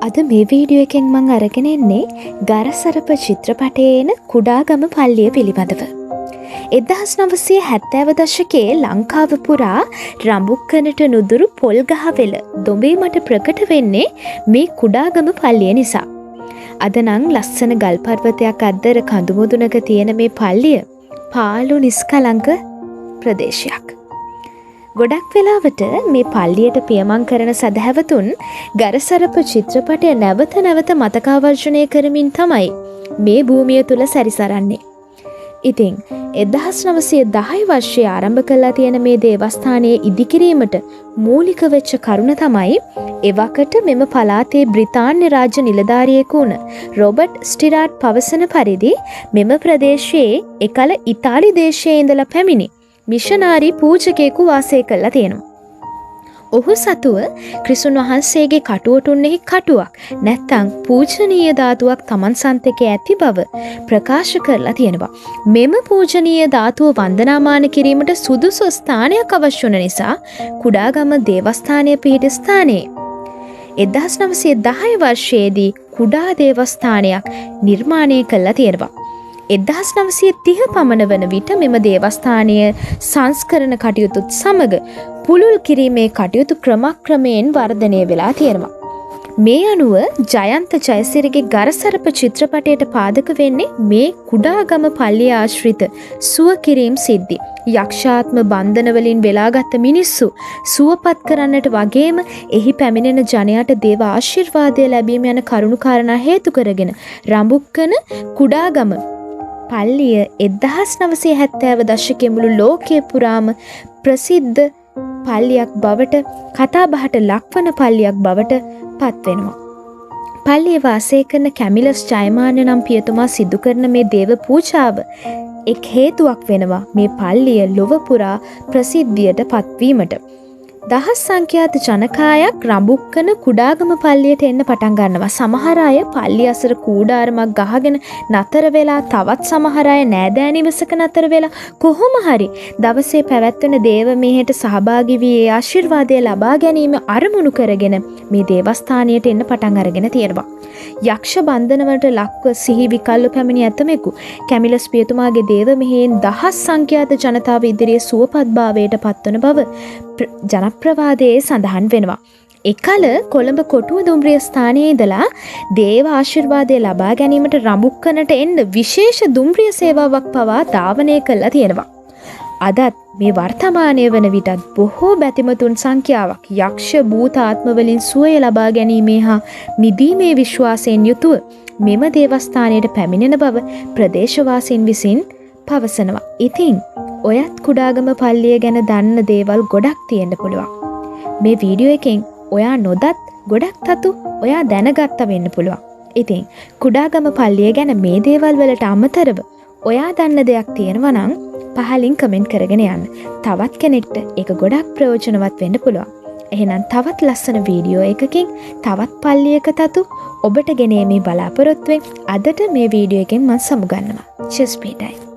අද මේ වීඩියෝ එකෙන් මං අරගෙන එන්නේ ගරසරප චිත්‍රපටයේ එන කුඩාගම පල්ලිය පිළිබඳව. 1970 දශකයේ ලංකාව පුරා රඹුක්කනට නුදුරු පොල්ගහවෙල දොඹීමට ප්‍රකට වෙන්නේ මේ කුඩාගම පල්ලිය නිසා. අද නම් ලස්සන ගල් පර්වතයක් අද්දර කඳු මුදුනක තියෙන මේ පල්ලිය පාළු නිස්කලංක ප්‍රදේශයක්. ගොඩක් වෙලාවට මේ පල්ලියට පියමන් කරන සදහැවතුන් ගරසරප චිත්‍රපටය නැවත නැවත මතකාවර්ජනය කරමින් තමයි මේ භූමිය තුල සැරිසරන්නේ. ඉතින් 1910 වර්ෂයේ ආරම්භ කළා තියෙන මේ දේවස්ථානයේ ඉදිකිරීමට මූලික වෙච්ච කරුණ තමයි එවකට මෙම පළාතේ බ්‍රිතාන්‍ය රාජ්‍ය නිලධාරියෙකු වුණ රොබර්ට් ස්ටිරාට් පවසන පරිදි මෙම ප්‍රදේශයේ එකල ඉතාලි දේශයේ ඉඳලා පැමිණි මිෂනාරි පූජකයෙකු වාසය කළා තියෙනවා. ඔහු සතුව ක්‍රිස්තුන් වහන්සේගේ කටුවටුන්නෙහි කටුවක් නැත්තම් පූජනීය ධාතුවක් Taman සන්තකේ ඇති බව ප්‍රකාශ කරලා තියෙනවා. මෙම පූජනීය ධාතුව වන්දනාමාන කිරීමට සුදුසු ස්ථානයක් අවශ්‍ය වන නිසා කුඩාගම දේවස්ථානය පිහිටි ස්ථානයේ 1910 වර්ෂයේදී කුඩා දේවස්ථානයක් නිර්මාණය කළා තියෙනවා. 1930 පමණ වන විට මෙම දේවස්ථානය සංස්කරණ කටයුතුත් සමග පුළුල් කිරීමේ කටයුතු ක්‍රමක්‍රමයෙන් වර්ධනය වෙලා තියෙනවා. මේ අනුව ජයන්ත ජයසිරිගේ ගරසරප චිත්‍රපටයට පාදක වෙන්නේ මේ කුඩාගම පල්ලිය ආශ්‍රිත සුව කිරීම් සිද්ධි. යක්ෂාත්ම බන්ධන වලින් වෙලාගත් මිනිස්සු සුවපත් කරන්නට වගේම එහි පැමිණෙන ජනයාට දේව ආශිර්වාදය ලැබීම යන කරුණු කාරණා හේතු කරගෙන රඹුක්කන කුඩාගම පල්ලිය 1970 දශකයේ මුළු ලෝකයේ පුරාම ප්‍රසිද්ධ පල්ලියක් බවට කතාබහට ලක්වන පල්ලියක් බවට පත් වෙනවා. පල්ලියේ වාසය කරන කැමිලස් ජයමාන නම් පියතුමා සිදු කරන මේ දේව පූජාව එක් හේතුවක් වෙනවා මේ පල්ලිය ලොව පුරා ප්‍රසිද්ධියට පත්වීමට. දහස් සංඛ්‍යාත ජනකායක් රඹුක්කන කුඩාගම පල්ලියට එන්න පටන් ගන්නවා. සමහර අය පල්ලිය අසර කූඩාරමක් ගහගෙන නතර වෙලා තවත් සමහර අය නෑදෑ නිවසක නතර වෙලා කොහොම හරි දවසේ පැවැත්වෙන දේව මෙහෙට සහභාගී වී ඒ ආශිර්වාදය ලබා ගැනීම අරමුණු කරගෙන මේ දේවස්ථානයට එන්න පටන් අරගෙන තියෙනවා. යක්ෂ බන්ධනවලට ලක්ව සිහි විකල්ලු පැමිණි ඇතමෙකු කැමිලස් පියතුමාගේ දේව මෙහෙයෙන් දහස් සංඛ්‍යාත ජනතාව ඉදිරියේ සුවපත්භාවයට පත්වන බව ජනප්‍රවාදයේ සඳහන් වෙනවා. එකල කොළඹ කොටුව දුම්රිය ස්ථානයේ ඉඳලා දේව ආශිර්වාදය ලබා ගැනීමට රඹුක්කනට එන්න විශේෂ දුම්රිය සේවාවක් පවා ධාවනය කළා තියෙනවා. අදත් මේ වර්තමානය වන විටත් බොහෝ බැතිමතුන් සංඛ්‍යාවක් යක්ෂ භූත ආත්ම වලින් සුවය ලබා ගැනීමේ හා මිදීමේ විශ්වාසයෙන් යුතුව මෙම දේවස්ථානයට පැමිණෙන බව ප්‍රදේශවාසීන් විසින් පවසනවා. ඉතින් ඔයත් කුඩාගම පල්ලිය ගැන දන්න දේවල් ගොඩක් තියෙන්න පුළුවන්. මේ වීඩියෝ එකෙන් ඔයා නොදත් ගොඩක් තතු ඔයා දැනගත්ත වෙන්න පුළුවන්. ඉතින් කුඩාගම පල්ලිය ගැන මේ දේවල් වලට අමතරව ඔයා දන්න දෙයක් තියෙනවා නම් පහලින් කමෙන්ට් කරගෙන යන්න. තවත් කෙනෙක්ට ඒක ගොඩක් ප්‍රයෝජනවත් වෙන්න පුළුවන්. එහෙනම් තවත් ලස්සන වීඩියෝ එකකින් තවත් පල්ලියක තතු ඔබට ගෙනීමේ බලාපොරොත්තුවෙන් අදට මේ වීඩියෝ එකෙන් මම සමුගන්නවා. චියර්ස් බීටයි.